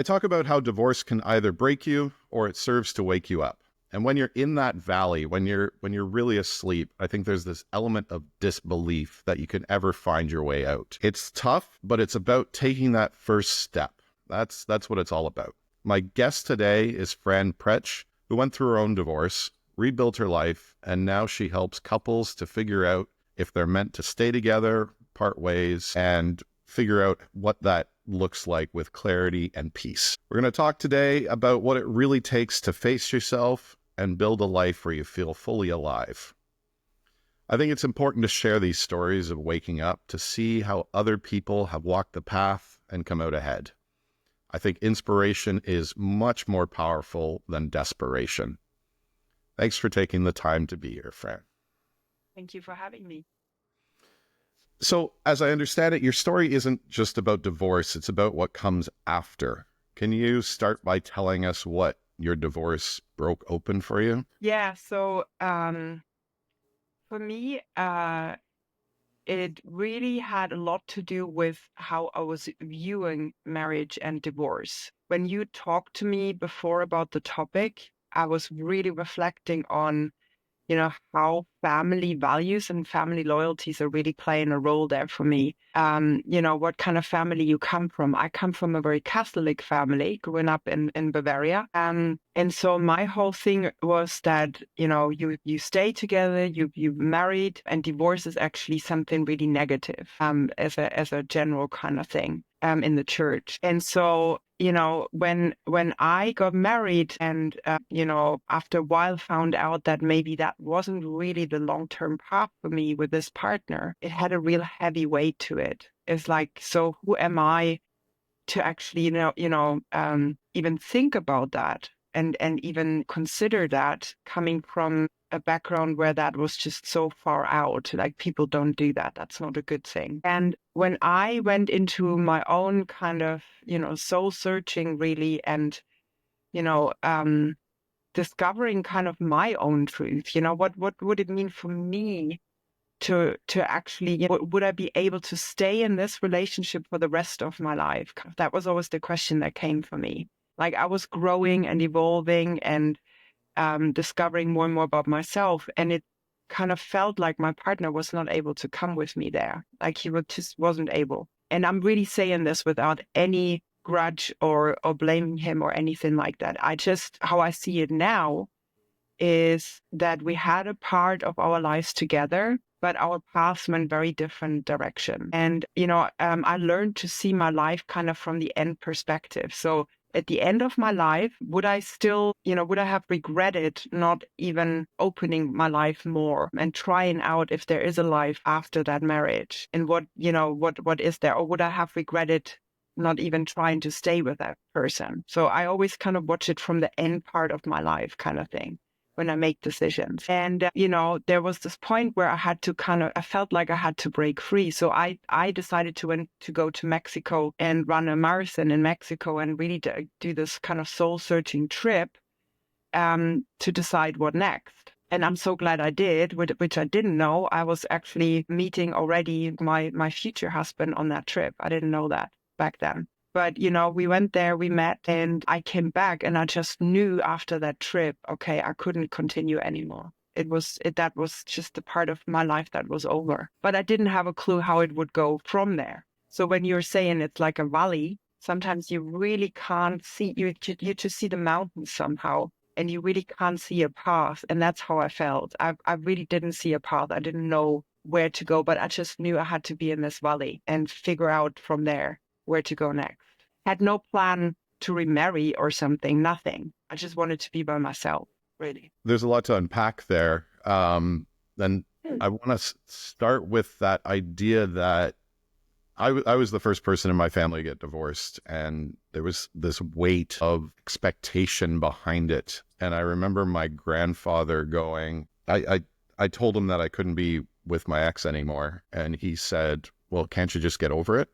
I talk about how divorce can either break you or it serves to wake you up. And when you're in that valley, when you're really asleep, I think there's this element of disbelief that you can ever find your way out. It's tough, but it's about taking that first step. That's what it's all about. My guest today is Fran Pretsch, who went through her own divorce, rebuilt her life, and now she helps couples to figure out if they're meant to stay together, part ways, and figure out what that looks like with clarity and peace. We're going to talk today about what it really takes to face yourself and build a life where you feel fully alive. I think it's important to share these stories of waking up to see how other people have walked the path and come out ahead. I think inspiration is much more powerful than desperation. Thanks for taking the time to be here, Fran. Thank you for having me. So, as I understand it, your story isn't just about divorce, it's about what comes after. Can you start by telling us what your divorce broke open for you? Yeah, so for me, it really had a lot to do with how I was viewing marriage and divorce. When you talked to me before about the topic, I was really reflecting on how family values and family loyalties are really playing a role there for me. What kind of family you come from. I come from a very Catholic family, growing up in Bavaria. And so my whole thing was that, you stay together, you married, and divorce is actually something really negative, as a general kind of thing, in the church. And so, when I got married and, after a while found out that maybe that wasn't really the long-term path for me with this partner, it had a real heavy weight to it. It's like, so who am I to actually, even think about that and even consider that, coming from a background where that was just so far out. Like, people don't do that. That's not a good thing. And when I went into my own kind of, soul searching really, and, you know, um, discovering kind of my own truth, what would it mean for me to actually, would I be able to stay in this relationship for the rest of my life? That was always the question that came for me. Like, I was growing and evolving and discovering more and more about myself, and it kind of felt like my partner was not able to come with me there. Like, just wasn't able. And I'm really saying this without any grudge or blaming him or anything like that. How I see it now is that we had a part of our lives together, but our paths went very different direction. And, I learned to see my life kind of from the end perspective. So at the end of my life, would I still, would I have regretted not even opening my life more and trying out if there is a life after that marriage, and what is there? Or would I have regretted not even trying to stay with that person? So I always kind of watch it from the end part of my life kind of thing when I make decisions. And, there was this point where I felt like I had to break free. So I decided to go to Mexico and run a marathon in Mexico and really do this kind of soul searching trip, to decide what next. And I'm so glad I did, which I didn't know. I was actually meeting already my future husband on that trip. I didn't know that back then. But, we went there, we met, and I came back, and I just knew after that trip, okay, I couldn't continue anymore. That was just the part of my life that was over. But I didn't have a clue how it would go from there. So when you're saying it's like a valley, sometimes you really can't see, you just see the mountains somehow, and you really can't see a path. And that's how I felt. I really didn't see a path. I didn't know where to go, but I just knew I had to be in this valley and figure out from there where to go next. Had no plan to remarry or something, nothing. I just wanted to be by myself, really. There's a lot to unpack there. Then I want to start with that idea that I was the first person in my family to get divorced, and there was this weight of expectation behind it. And I remember my grandfather going, I told him that I couldn't be with my ex anymore. And he said, well, can't you just get over it?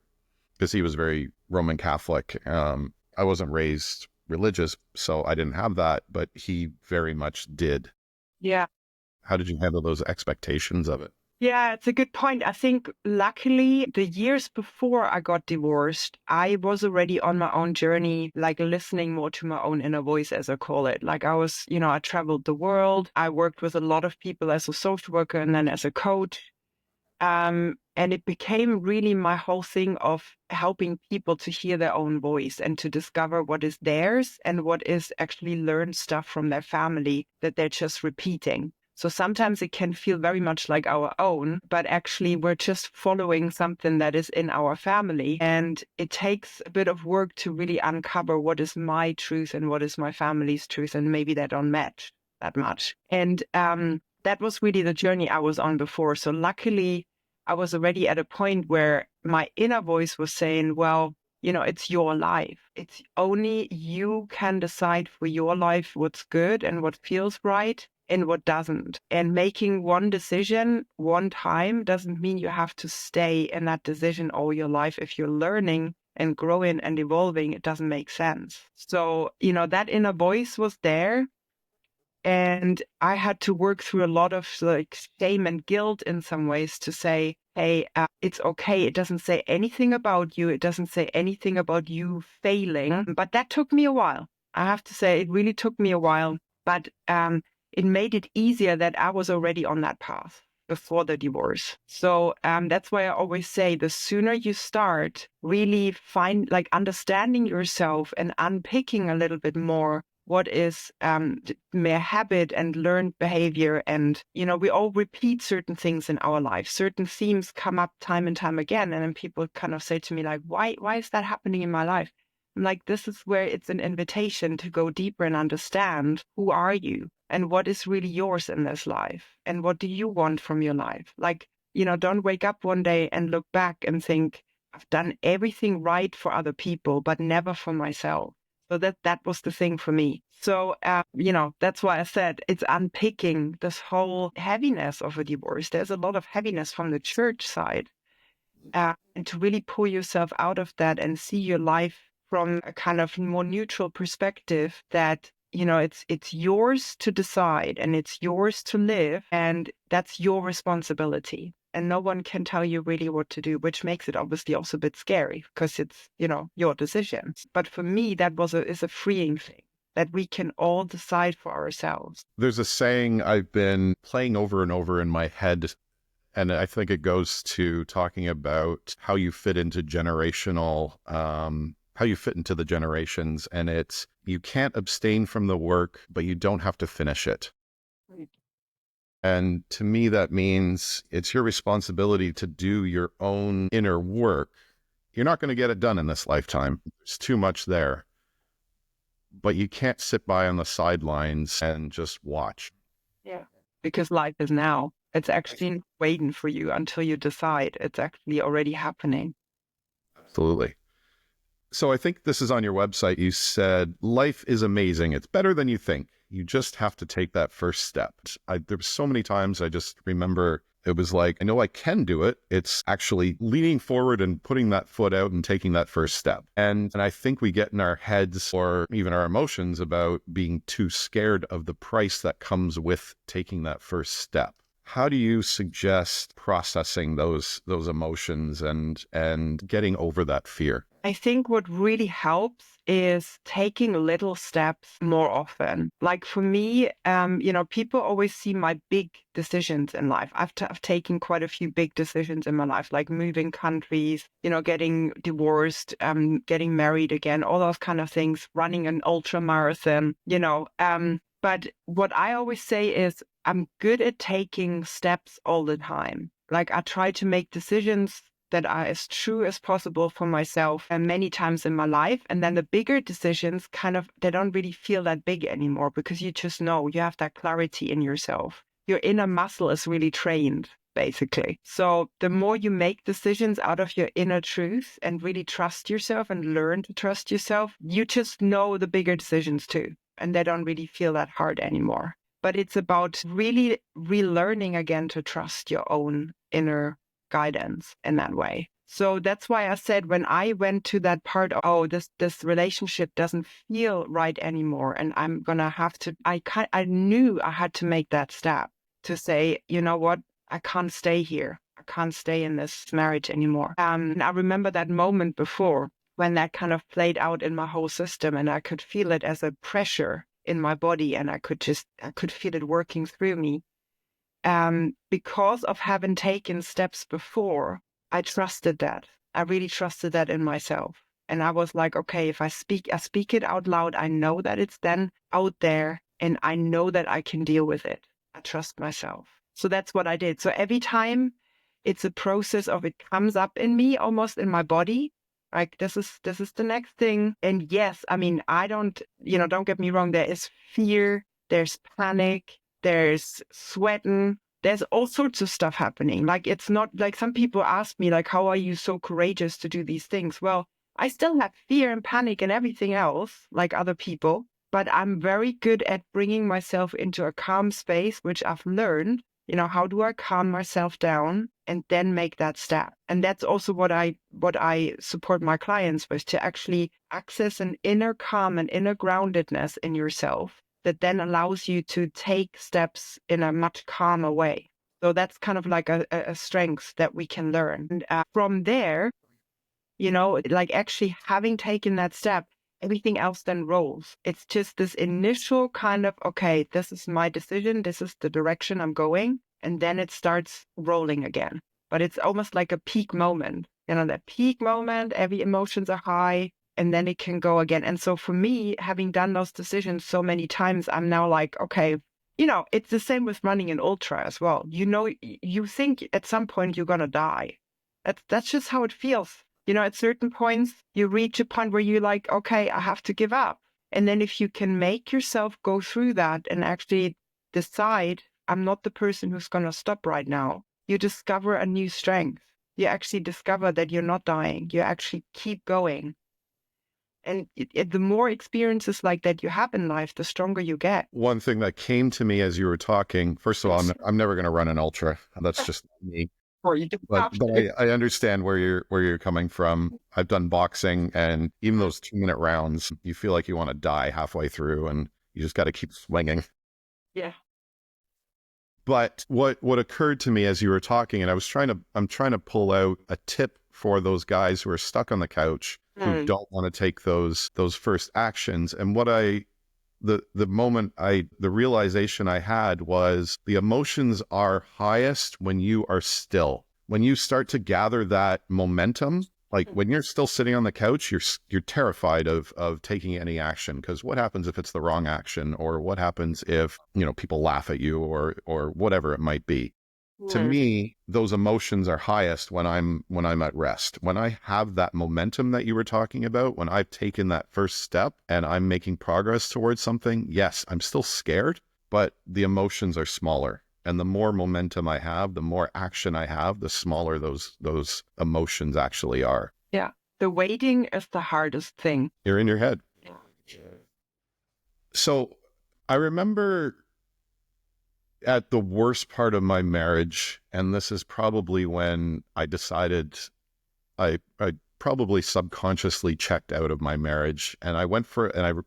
Because he was very Roman Catholic. I wasn't raised religious, so I didn't have that, but he very much did. Yeah. How did you handle those expectations of it? Yeah, it's a good point. I think luckily the years before I got divorced, I was already on my own journey, like listening more to my own inner voice, as I call it. Like I was, I traveled the world. I worked with a lot of people as a social worker and then as a coach. And it became really my whole thing of helping people to hear their own voice and to discover what is theirs and what is actually learned stuff from their family that they're just repeating. So sometimes it can feel very much like our own, but actually we're just following something that is in our family. And it takes a bit of work to really uncover what is my truth and what is my family's truth. And maybe they don't match that much. And that was really the journey I was on before. So luckily, I was already at a point where my inner voice was saying, well, it's your life. It's only you can decide for your life what's good and what feels right and what doesn't. And making one decision one time doesn't mean you have to stay in that decision all your life. If you're learning and growing and evolving, it doesn't make sense. So, that inner voice was there. And I had to work through a lot of like shame and guilt in some ways to say, hey, it's okay. It doesn't say anything about you. It doesn't say anything about you failing. But that took me a while. I have to say, it really took me a while. But it made it easier that I was already on that path before the divorce. So that's why I always say the sooner you start really understanding yourself and unpicking a little bit more what is mere habit and learned behavior. And, we all repeat certain things in our life. Certain themes come up time and time again. And then people kind of say to me, like, why is that happening in my life? I'm like, this is where it's an invitation to go deeper and understand who are you and what is really yours in this life and what do you want from your life? Like, don't wake up one day and look back and think, I've done everything right for other people, but never for myself. So that was the thing for me. So, that's why I said it's unpicking this whole heaviness of a divorce. There's a lot of heaviness from the church side. And to really pull yourself out of that and see your life from a kind of more neutral perspective that, it's yours to decide and it's yours to live. And that's your responsibility. And no one can tell you really what to do, which makes it obviously also a bit scary because it's, your decision. But for me, that is a freeing thing that we can all decide for ourselves. There's a saying I've been playing over and over in my head, and I think it goes to talking about how you fit into how you fit into the generations. And it's, you can't abstain from the work, but you don't have to finish it. Right. And to me, that means it's your responsibility to do your own inner work. You're not going to get it done in this lifetime. There's too much there. But you can't sit by on the sidelines and just watch. Yeah. Because life is now. It's actually waiting for you until you decide. It's actually already happening. Absolutely. So I think this is on your website. You said, life is amazing. It's better than you think. You just have to take that first step. There were so many times I just remember it was like, I know I can do it. It's actually leaning forward and putting that foot out and taking that first step. And I think we get in our heads or even our emotions about being too scared of the price that comes with taking that first step. How do you suggest processing those emotions and getting over that fear? I think what really helps is taking little steps more often. Like for me, people always see my big decisions in life. I've taken quite a few big decisions in my life, like moving countries, getting divorced, getting married again, all those kind of things, running an ultra marathon, but what I always say is I'm good at taking steps all the time. Like I try to make decisions that are as true as possible for myself and many times in my life. And then the bigger decisions they don't really feel that big anymore because you just know you have that clarity in yourself. Your inner muscle is really trained, basically. So the more you make decisions out of your inner truth and really trust yourself and learn to trust yourself, you just know the bigger decisions too. And they don't really feel that hard anymore. But it's about really relearning again to trust your own inner guidance in that way. So that's why I said when I went to that part of, oh, this relationship doesn't feel right anymore, and I'm gonna have to. I knew I had to make that step to say, you know what, I can't stay here. I can't stay in this marriage anymore. And I remember that moment before when that kind of played out in my whole system, and I could feel it as a pressure in my body, and I could feel it working through me. Because of having taken steps before, I trusted that. I really trusted that in myself. And I was like, okay, if I speak it out loud. I know that it's then out there and I know that I can deal with it. I trust myself. So that's what I did. So every time it's a process of it comes up in me, almost in my body. Like this is the next thing. And yes, I mean, I don't get me wrong. There is fear, there's panic, there's sweating, there's all sorts of stuff happening. Like, it's not like some people ask me, like, how are you so courageous to do these things? Well, I still have fear and panic and everything else, like other people, but I'm very good at bringing myself into a calm space, which I've learned. How do I calm myself down and then make that step? And that's also what I support my clients with, to actually access an inner calm and inner groundedness in yourself that then allows you to take steps in a much calmer way. So that's kind of like a strength that we can learn. And from there, like actually having taken that step, everything else then rolls. It's just this initial kind of, okay, this is my decision. This is the direction I'm going. And then it starts rolling again. But it's almost like a peak moment. That peak moment, every emotions are high, and then it can go again. And so for me, having done those decisions so many times, I'm now like, okay, it's the same with running an ultra as well. You think at some point you're going to die. That's just how it feels. At certain points, you reach a point where you're like, okay, I have to give up. And then if you can make yourself go through that and actually decide, I'm not the person who's going to stop right now, you discover a new strength. You actually discover that you're not dying. You actually keep going. And the more experiences like that you have in life, the stronger you get. One thing that came to me as you were talking, first of all, I'm never going to run an ultra. That's just me. Or you do But have to. I understand where you're coming from. I've done boxing, and even those 2-minute rounds, you feel like you want to die halfway through, and you just got to keep swinging. Yeah. But what occurred to me as you were talking, and I'm trying to pull out a tip for those guys who are stuck on the couch, who don't want to take those first actions. And the realization I had was the emotions are highest when you are still. When you start to gather that momentum, like when you're still sitting on the couch, you're terrified of taking any action, because what happens if it's the wrong action, or what happens if people laugh at you, or whatever it might be. To me, those emotions are highest when I'm at rest. When I have that momentum that you were talking about, when I've taken that first step and I'm making progress towards something, yes, I'm still scared, but the emotions are smaller. And the more momentum I have, the more action I have, the smaller those emotions actually are. Yeah. The waiting is the hardest thing. You're in your head. Yeah. So I remember at the worst part of my marriage, and this is probably when I decided I probably subconsciously checked out of my marriage, and I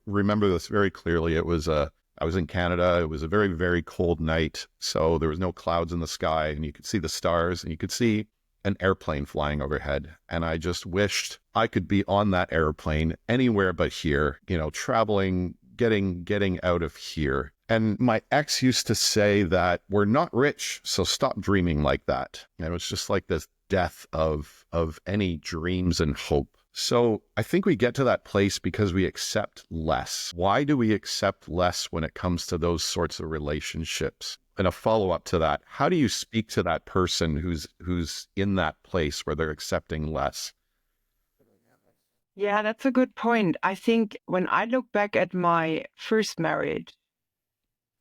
remember this very clearly. I was in Canada. It was a very, very cold night, so there was no clouds in the sky, and you could see the stars, and you could see an airplane flying overhead. And I just wished I could be on that airplane anywhere but here, traveling, getting out of here. And my ex used to say that we're not rich, so stop dreaming like that. And it was just like this death of any dreams and hope. So I think we get to that place because we accept less. Why do we accept less when it comes to those sorts of relationships? And a follow-up to that, how do you speak to that person who's in that place where they're accepting less? Yeah, that's a good point. I think when I look back at my first marriage,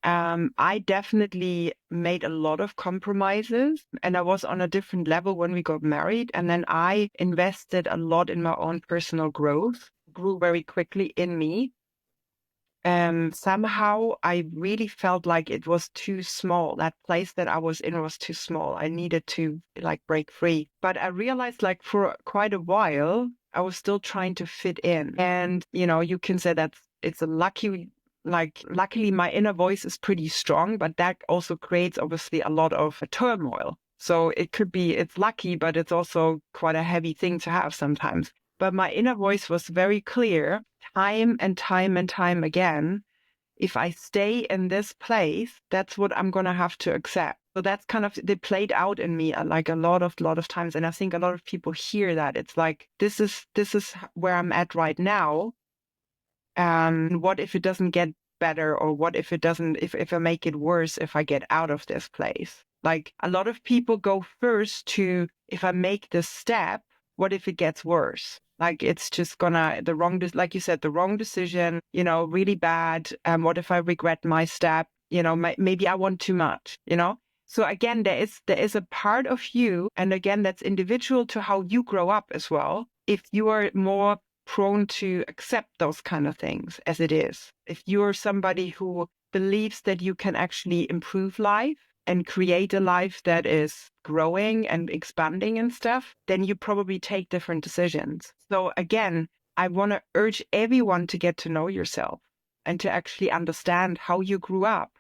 I definitely made a lot of compromises, and I was on a different level when we got married. And then I invested a lot in my own personal growth, grew very quickly in me. Somehow I really felt like it was too small. That place that I was in was too small. I needed to like break free. But I realized like for quite a while, I was still trying to fit in. And, you can say that it's a lucky Like, luckily, my inner voice is pretty strong, but that also creates obviously a lot of turmoil. So it could be, it's lucky, but it's also quite a heavy thing to have sometimes. But my inner voice was very clear time and time and time again. If I stay in this place, that's what I'm going to have to accept. So that's kind of, they played out in me like a lot of times. And I think a lot of people hear that. It's like, this is where I'm at right now. What if it doesn't get better, or what if it doesn't, if I make it worse, if I get out of this place? Like, a lot of people go first to, if I make this step, what if it gets worse? Like, it's just gonna, like you said, the wrong decision, really bad. What if I regret my step? Maybe I want too much. So again, there is a part of you, and again, that's individual to how you grow up as well. If you are more prone to accept those kind of things as it is, if you're somebody who believes that you can actually improve life and create a life that is growing and expanding and stuff, then you probably take different decisions. So again, I want to urge everyone to get to know yourself and to actually understand how you grew up.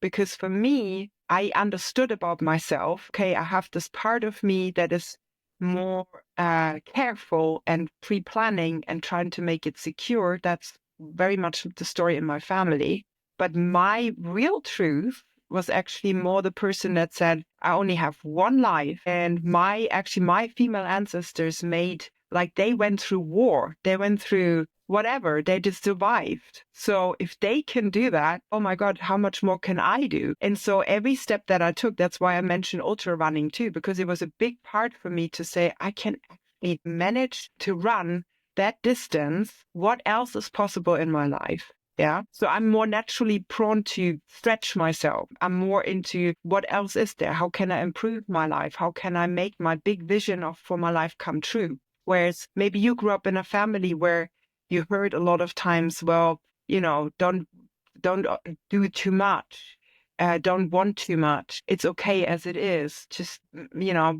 Because for me, I understood about myself, okay, I have this part of me that is more careful and pre-planning and trying to make it secure. That's very much the story in my family. But my real truth was actually more the person that said, I only have one life. And my female ancestors they went through war. They went through whatever, they just survived. So if they can do that, oh my God, how much more can I do? And so every step that I took, that's why I mentioned ultra running too, because it was a big part for me to say, I can actually manage to run that distance. What else is possible in my life? Yeah. So I'm more naturally prone to stretch myself. I'm more into what else is there? How can I improve my life? How can I make my big vision for my life come true? Whereas maybe you grew up in a family where you heard a lot of times, well, don't do too much. Don't want too much. It's okay as it is. Just,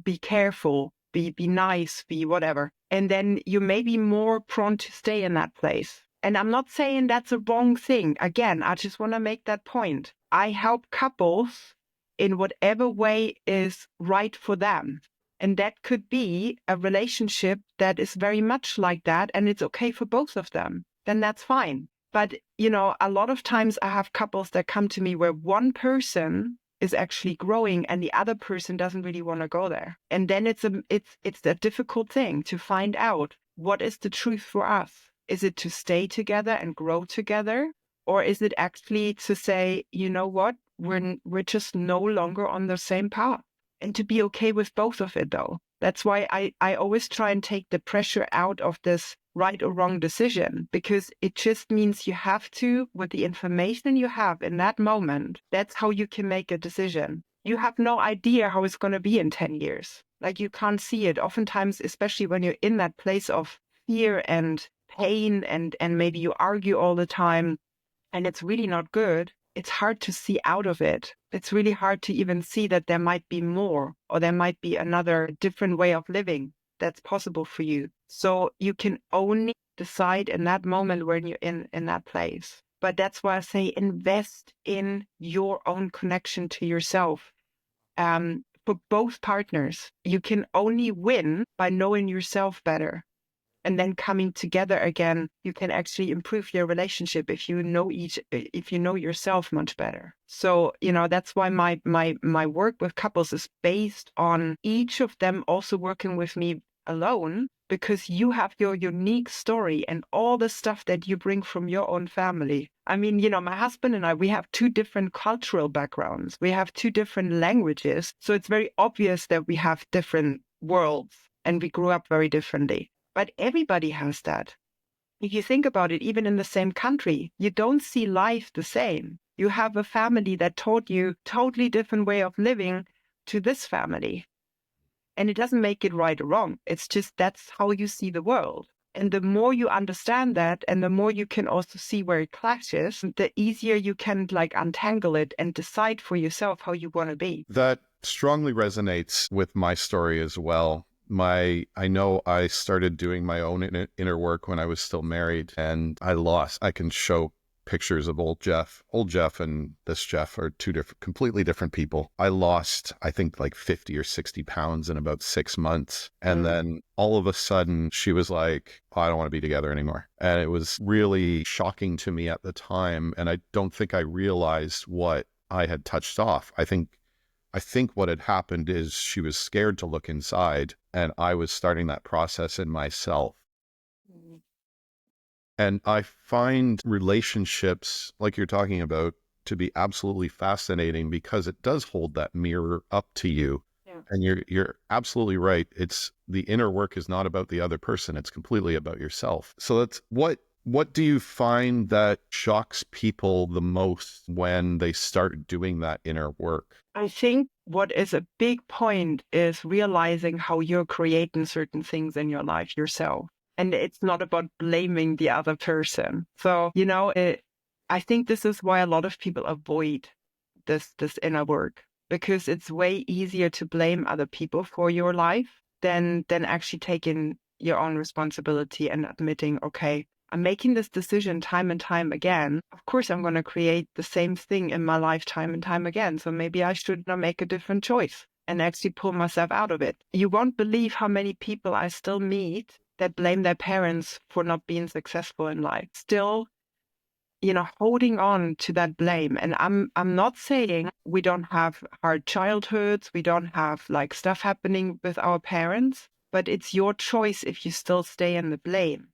be careful, be nice, be whatever. And then you may be more prone to stay in that place. And I'm not saying that's a wrong thing. Again, I just want to make that point. I help couples in whatever way is right for them. And that could be a relationship that is very much like that, and it's okay for both of them. Then that's fine. But, a lot of times I have couples that come to me where one person is actually growing and the other person doesn't really want to go there. And then it's a difficult thing to find out, what is the truth for us? Is it to stay together and grow together? Or is it actually to say, you know what, we're just no longer on the same path? And to be okay with both of it, though. That's why I always try and take the pressure out of this right or wrong decision, because it just means you have to, with the information you have in that moment, that's how you can make a decision. You have no idea how it's going to be in 10 years. Like, you can't see it. Oftentimes, especially when you're in that place of fear and pain, and maybe you argue all the time, and it's really not good, it's hard to see out of it. It's really hard to even see that there might be more, or there might be another different way of living that's possible for you. So you can only decide in that moment when you're in that place. But that's why I say invest in your own connection to yourself. For both partners, you can only win by knowing yourself better. And then coming together again, you can actually improve your relationship if you know yourself much better. So, that's why my work with couples is based on each of them also working with me alone, because you have your unique story and all the stuff that you bring from your own family. I mean, my husband and I, we have two different cultural backgrounds. We have two different languages. So it's very obvious that we have different worlds and we grew up very differently. But everybody has that. If you think about it, even in the same country, you don't see life the same. You have a family that taught you totally different way of living to this family. And it doesn't make it right or wrong. It's just that's how you see the world. And the more you understand that, and the more you can also see where it clashes, the easier you can untangle it and decide for yourself how you want to be. That strongly resonates with my story as well. I know I started doing my own inner work when I was still married, and I can show pictures of old Jeff. Old Jeff and this Jeff are two different, completely different people. I lost, I think, like 50 or 60 pounds in about 6 months. And then all of a sudden she was like, oh, I don't want to be together anymore. And it was really shocking to me at the time. And I don't think I realized what I had touched off. I think what had happened is she was scared to look inside, and I was starting that process in myself. And I find relationships, like you're talking about, to be absolutely fascinating because it does hold that mirror up to you. Yeah. And you're absolutely right. It's the inner work is not about the other person. It's completely about yourself. So that's what do you find that shocks people the most when they start doing that inner work? I think what is a big point is realizing how you're creating certain things in your life yourself. And it's not about blaming the other person. So, I think this is why a lot of people avoid this inner work, because it's way easier to blame other people for your life than actually taking your own responsibility and admitting, okay, I'm making this decision time and time again. Of course, I'm going to create the same thing in my life time and time again. So maybe I should not make a different choice and actually pull myself out of it. You won't believe how many people I still meet that blame their parents for not being successful in life. Still, holding on to that blame. And I'm not saying we don't have hard childhoods, we don't have like stuff happening with our parents, but it's your choice if you still stay in the blame,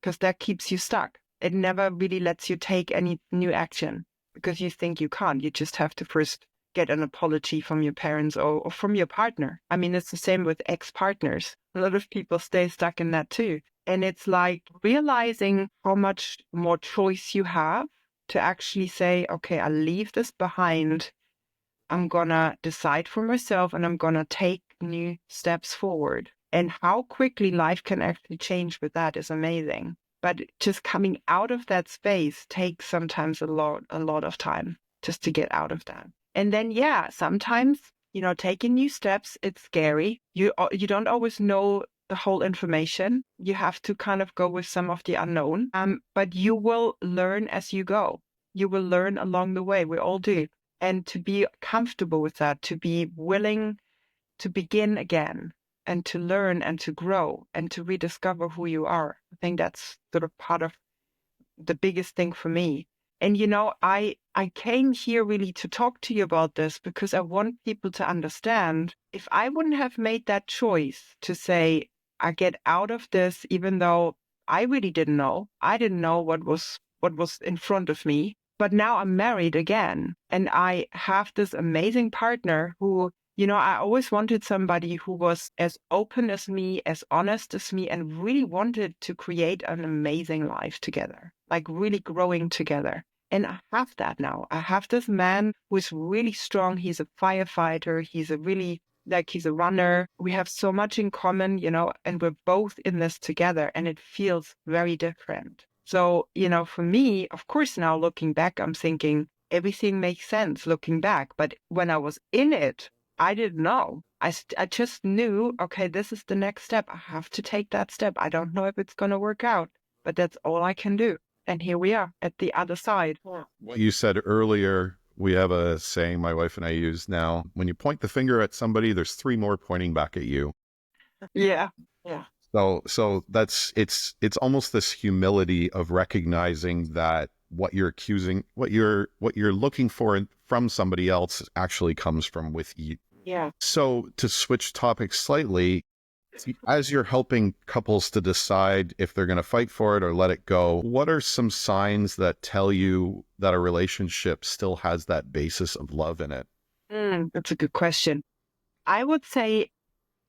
because that keeps you stuck. It never really lets you take any new action because you think you can't. You just have to first get an apology from your parents or from your partner. I mean, it's the same with ex-partners. A lot of people stay stuck in that too. And it's like realizing how much more choice you have to actually say, okay, I'll leave this behind. I'm going to decide for myself and I'm going to take new steps forward. And how quickly life can actually change with that is amazing. But just coming out of that space takes sometimes a lot of time just to get out of that. And then, yeah, sometimes, taking new steps, it's scary. You don't always know the whole information. You have to kind of go with some of the unknown. But you will learn as you go. You will learn along the way. We all do. And to be comfortable with that, to be willing to begin again and to learn and to grow and to rediscover who you are. I think that's sort of part of the biggest thing for me. And, I came here really to talk to you about this because I want people to understand if I wouldn't have made that choice to say, I get out of this, even though I really didn't know. I didn't know what was in front of me. But now I'm married again and I have this amazing partner who, I always wanted somebody who was as open as me, as honest as me, and really wanted to create an amazing life together, like really growing together. And I have that now. I have this man who is really strong. He's a firefighter. He's he's a runner. We have so much in common, and we're both in this together and it feels very different. So, for me, of course, now looking back, I'm thinking everything makes sense looking back. But when I was in it, I didn't know. I just knew, okay, this is the next step. I have to take that step. I don't know if it's going to work out, but that's all I can do. And here we are at the other side. What you said earlier, we have a saying my wife and I use now. When you point the finger at somebody, there's three more pointing back at you. Yeah. Yeah. So it's almost this humility of recognizing that what you're accusing, what you're looking for from somebody else actually comes from with you. Yeah. So to switch topics slightly, as you're helping couples to decide if they're going to fight for it or let it go, what are some signs that tell you that a relationship still has that basis of love in it? That's a good question. I would say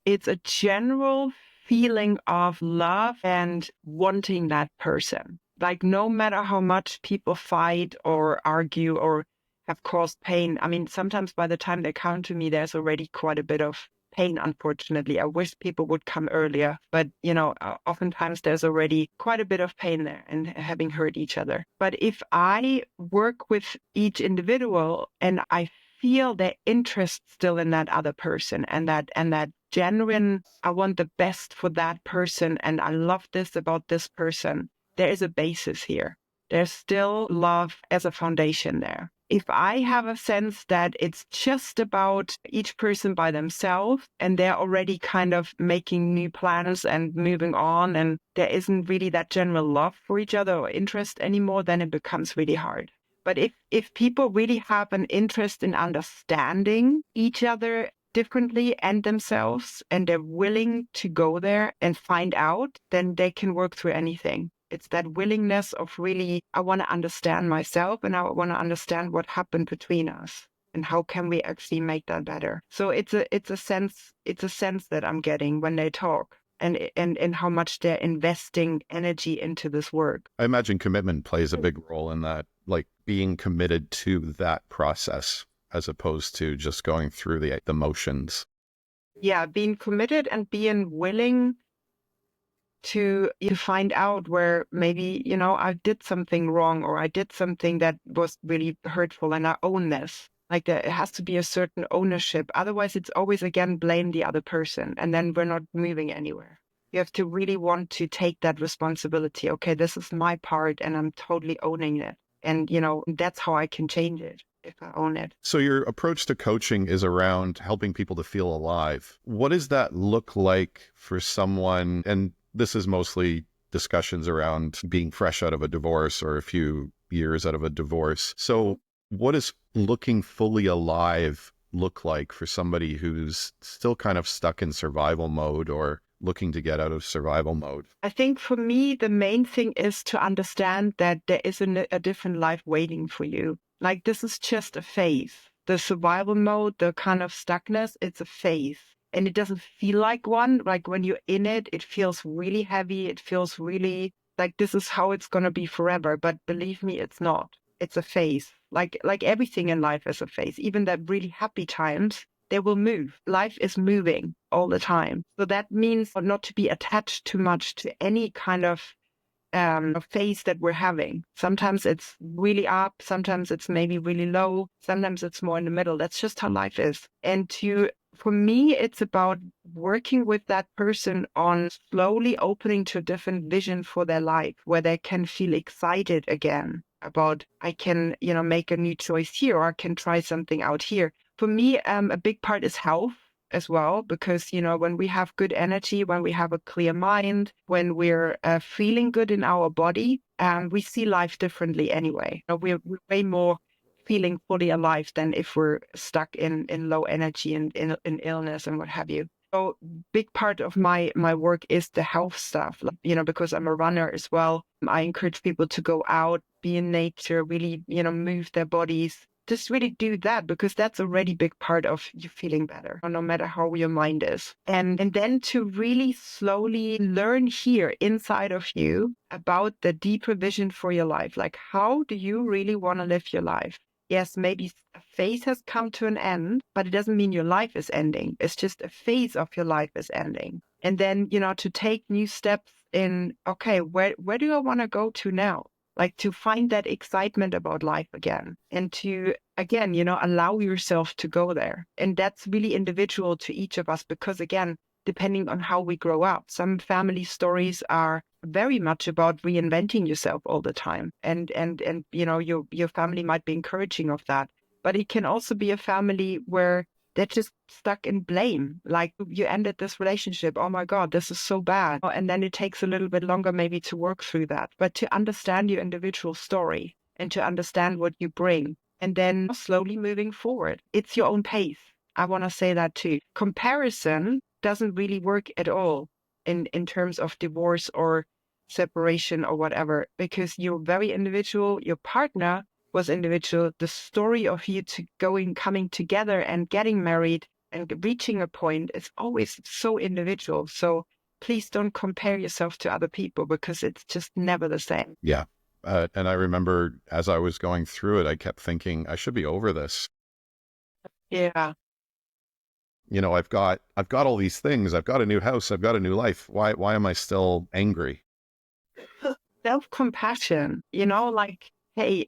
it's a general feeling of love and wanting that person. Like no matter how much people fight or argue or have caused pain, I mean, sometimes by the time they come to me, there's already quite a bit of pain, unfortunately. I wish people would come earlier, but oftentimes there's already quite a bit of pain there and having hurt each other. But if I work with each individual and I feel their interest still in that other person and that genuine, I want the best for that person and I love this about this person, there is a basis here. There's still love as a foundation there. If I have a sense that it's just about each person by themselves and they're already kind of making new plans and moving on, and there isn't really that general love for each other or interest anymore, then it becomes really hard. But if people really have an interest in understanding each other differently and themselves, and they're willing to go there and find out, then they can work through anything. It's that willingness of really, I want to understand myself and I want to understand what happened between us and how can we actually make that better. So it's a sense that I'm getting when they talk, and how much they're investing energy into this work. I imagine commitment plays a big role in that, like being committed to that process as opposed to just going through the motions. Yeah, being committed and being willing to find out where maybe, I did something wrong or I did something that was really hurtful, and I own this. Like there it has to be a certain ownership. Otherwise, it's always again blame the other person, and then we're not moving anywhere. You have to really want to take that responsibility. Okay, this is my part and I'm totally owning it. And, that's how I can change it if I own it. So your approach to coaching is around helping people to feel alive. What does that look like for someone? And this is mostly discussions around being fresh out of a divorce or a few years out of a divorce. So what does looking fully alive look like for somebody who's still kind of stuck in survival mode or looking to get out of survival mode? I think for me, the main thing is to understand that there is a different life waiting for you. Like this is just a phase. The survival mode, the kind of stuckness, it's a phase. And it doesn't feel like one. Like when you're in it, it feels really heavy. It feels really like this is how it's going to be forever. But believe me, it's not. It's a phase. Like everything in life is a phase. Even the really happy times, they will move. Life is moving all the time. So that means not to be attached too much to any kind of phase that we're having. Sometimes it's really up, sometimes it's maybe really low, sometimes it's more in the middle. That's just how life is. And for me, it's about working with that person on slowly opening to a different vision for their life, where they can feel excited again about, I can, make a new choice here, or I can try something out here. For me, a big part is health as well, because, when we have good energy, when we have a clear mind, when we're feeling good in our body, we see life differently anyway. We're way more feeling fully alive than if we're stuck in low energy and in illness and what have you. So big part of my work is the health stuff, because I'm a runner as well. I encourage people to go out, be in nature, really, move their bodies. Just really do that, because that's already a big part of you feeling better, no matter how your mind is. And then to really slowly learn here inside of you about the deeper vision for your life. Like, how do you really want to live your life? Yes, maybe a phase has come to an end, but it doesn't mean your life is ending. It's just a phase of your life is ending. And then, to take new steps in, okay, where do I want to go to now? Like to find that excitement about life again, and to, again, allow yourself to go there. And that's really individual to each of us, because again, depending on how we grow up, some family stories are very much about reinventing yourself all the time. And your family might be encouraging of that. But it can also be a family where they're just stuck in blame. Like, you ended this relationship. Oh my God, this is so bad. And then it takes a little bit longer maybe to work through that. But to understand your individual story and to understand what you bring, and then slowly moving forward. It's your own pace. I want to say that too. Comparison doesn't really work at all in terms of divorce or separation or whatever, because you're very individual. Your partner was individual. The story of you coming together and getting married and reaching a point is always so individual. So please don't compare yourself to other people, because it's just never the same. Yeah. And I remember as I was going through it, I kept thinking, I should be over this. Yeah. I've got all these things. I've got a new house. I've got a new life. Why am I still angry? Self-compassion, like, hey,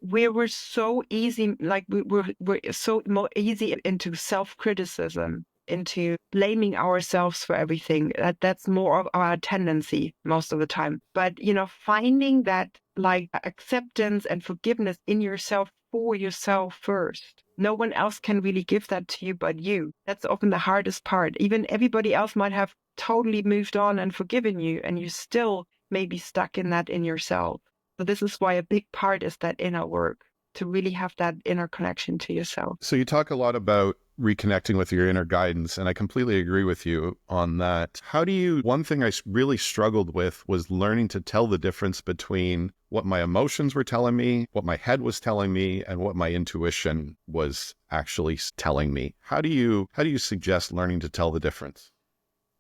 we were so easy, like we're so more easy into self-criticism. into blaming ourselves for everything. That's more of our tendency most of the time. But, finding that like acceptance and forgiveness in yourself for yourself first. No one else can really give that to you but you. That's often the hardest part. Even everybody else might have totally moved on and forgiven you, and you still may be stuck in that in yourself. So this is why a big part is that inner work, to really have that inner connection to yourself. So you talk a lot about reconnecting with your inner guidance, and I completely agree with you on that. One thing I really struggled with was learning to tell the difference between what my emotions were telling me, what my head was telling me, and what my intuition was actually telling me. How do you suggest learning to tell the difference?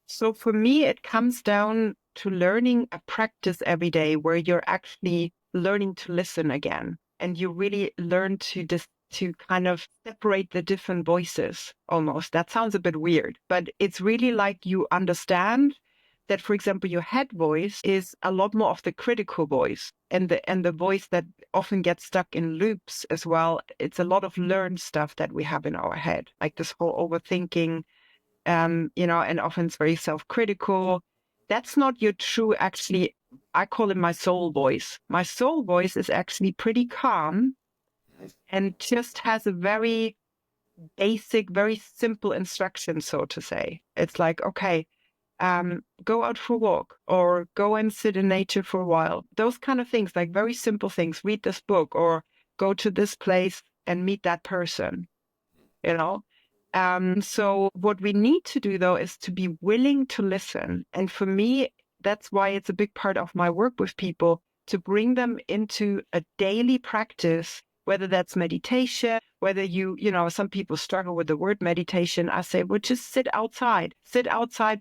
So for me, it comes down to learning a practice every day where you're actually learning to listen again. And you really learn to kind of separate the different voices almost. That sounds a bit weird, but it's really like you understand that, for example, your head voice is a lot more of the critical voice, and the voice that often gets stuck in loops as well. It's a lot of learned stuff that we have in our head, like this whole overthinking, and often it's very self-critical. That's not your true, actually, I call it my soul voice. My soul voice is actually pretty calm and just has a very basic, very simple instruction, so to say. It's like, okay, go out for a walk or go and sit in nature for a while. Those kind of things, like very simple things. Read this book or go to this place and meet that person, you know? So what we need to do, though, is to be willing to listen. And for me, that's why it's a big part of my work with people, to bring them into a daily practice, whether that's meditation, whether some people struggle with the word meditation. I say, well, just sit outside,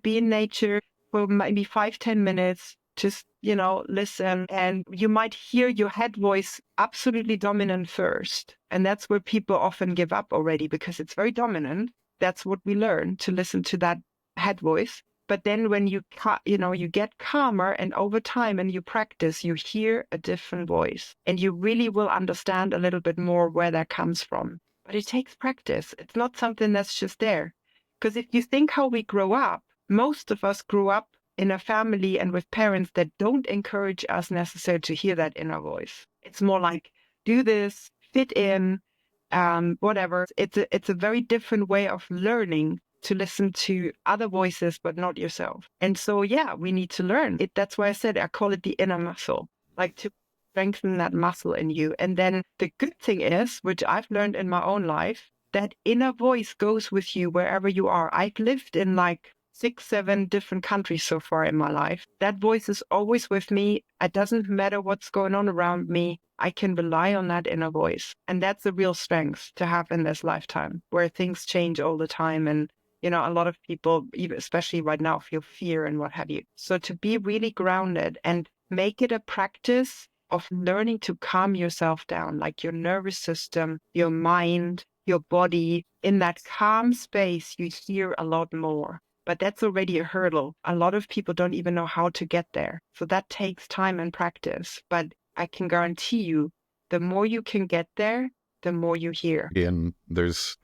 be in nature for maybe 5-10 minutes. Just, listen, and you might hear your head voice absolutely dominant first. And that's where people often give up already, because it's very dominant. That's what we learn, to listen to that head voice. But then when you get calmer, and over time and you practice, you hear a different voice, and you really will understand a little bit more where that comes from. But it takes practice. It's not something that's just there. Because if you think how we grow up, most of us grew up in a family and with parents that don't encourage us necessarily to hear that inner voice. It's more like, do this, fit in, whatever. It's a very different way of learning to listen to other voices, but not yourself. And so, yeah, we need to learn it. That's why I said I call it the inner muscle, like to strengthen that muscle in you. And then the good thing is, which I've learned in my own life, that inner voice goes with you wherever you are. I've lived in like 6, 7 different countries so far in my life. That voice is always with me. It doesn't matter what's going on around me. I can rely on that inner voice. And that's a real strength to have in this lifetime, where things change all the time. And, a lot of people, especially right now, feel fear and what have you. So to be really grounded and make it a practice of learning to calm yourself down, like your nervous system, your mind, your body. In that calm space, you hear a lot more. But that's already a hurdle. A lot of people don't even know how to get there. So that takes time and practice. But I can guarantee you, the more you can get there, the more you hear. And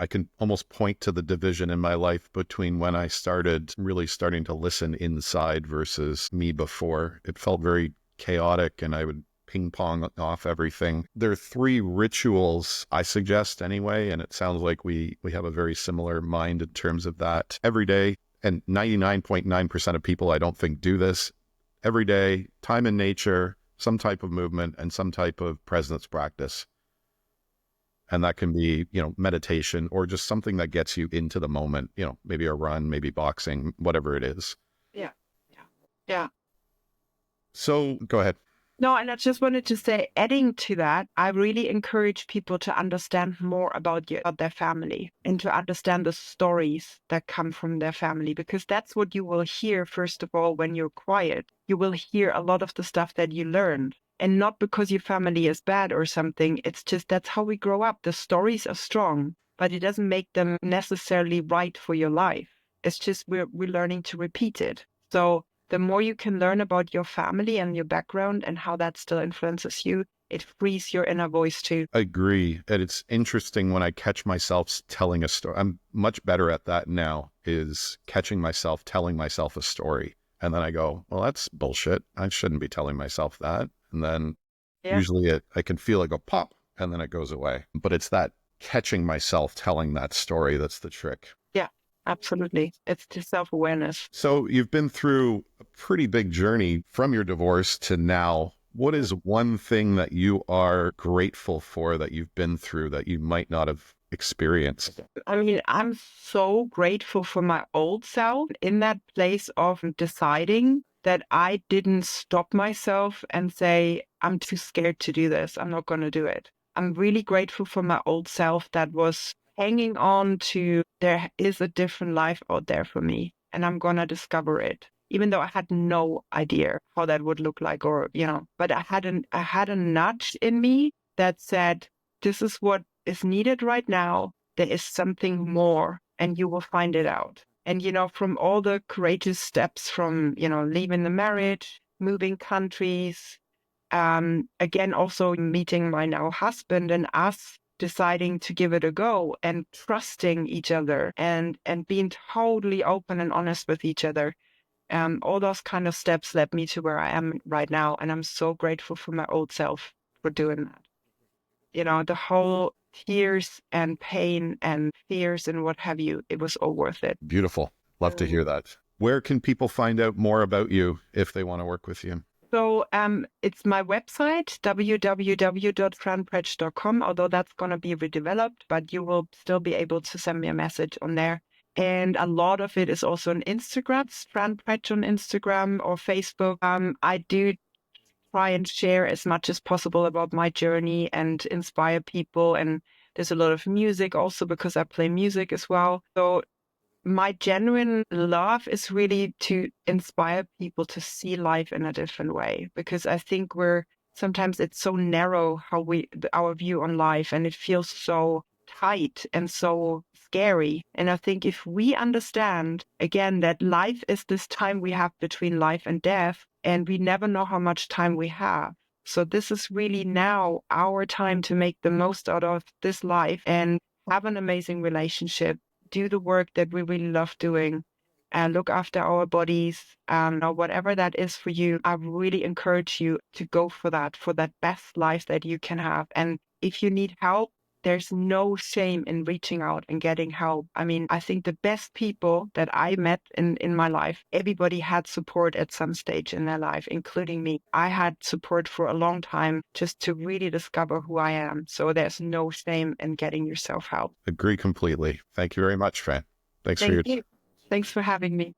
I can almost point to the division in my life between when I started really starting to listen inside versus me before. It felt very chaotic, and I would ping pong off everything. There are 3 rituals I suggest anyway, and it sounds like we have a very similar mind in terms of that. Every day, and 99.9% of people I don't think do this, every day, time in nature, some type of movement, and some type of presence practice. And that can be, meditation, or just something that gets you into the moment, maybe a run, maybe boxing, whatever it is. Yeah. Yeah. Yeah. So go ahead. No, and I just wanted to say, adding to that, I really encourage people to understand more about their family, and to understand the stories that come from their family, because that's what you will hear, first of all, when you're quiet. You will hear a lot of the stuff that you learned. And not because your family is bad or something. It's just that's how we grow up. The stories are strong, but it doesn't make them necessarily right for your life. It's just we're learning to repeat it. So the more you can learn about your family and your background and how that still influences you, it frees your inner voice too. I agree. And it's interesting when I catch myself telling a story. I'm much better at that now, is catching myself telling myself a story. And then I go, well, that's bullshit. I shouldn't be telling myself that. And then Yeah. usually I can feel it go pop and then it goes away. But it's that catching myself telling that story that's the trick. Yeah, absolutely. It's the self-awareness. So you've been through a pretty big journey from your divorce to now. What is one thing that you are grateful for that you've been through that you might not have experienced? I mean, I'm so grateful for my old self in that place of deciding that I didn't stop myself and say, I'm too scared to do this. I'm not going to do it. I'm really grateful for my old self that was hanging on to there is a different life out there for me and I'm going to discover it. Even though I had no idea how that would look like or, but I had a nudge in me that said, this is what is needed right now. There is something more and you will find it out. And, from all the courageous steps from, leaving the marriage, moving countries, again, also meeting my now husband and us deciding to give it a go and trusting each other and being totally open and honest with each other. All those kind of steps led me to where I am right now. And I'm so grateful for my old self for doing that. The whole tears and pain and fears and what have you, it was all worth it. Beautiful. Love to hear that. Where can people find out more about you if they want to work with you? So it's my website, www.franpretsch.com, although that's going to be redeveloped, but you will still be able to send me a message on there. And a lot of it is also on Instagram, Fran Pretsch on Instagram or Facebook. I do try and share as much as possible about my journey and inspire people. And there's a lot of music also because I play music as well. So my genuine love is really to inspire people to see life in a different way, because I think sometimes it's so narrow our view on life, and it feels so tight and so scary. And I think if we understand again that life is this time we have between life and death, and we never know how much time we have. So this is really now our time to make the most out of this life and have an amazing relationship, do the work that we really love doing, and look after our bodies, or whatever that is for you. I really encourage you to go for that best life that you can have. And if you need help, there's no shame in reaching out and getting help. I mean, I think the best people that I met in my life, everybody had support at some stage in their life, including me. I had support for a long time just to really discover who I am. So there's no shame in getting yourself help. Agree completely. Thank you very much, Fran. Thanks for Thank your you. Thanks for having me.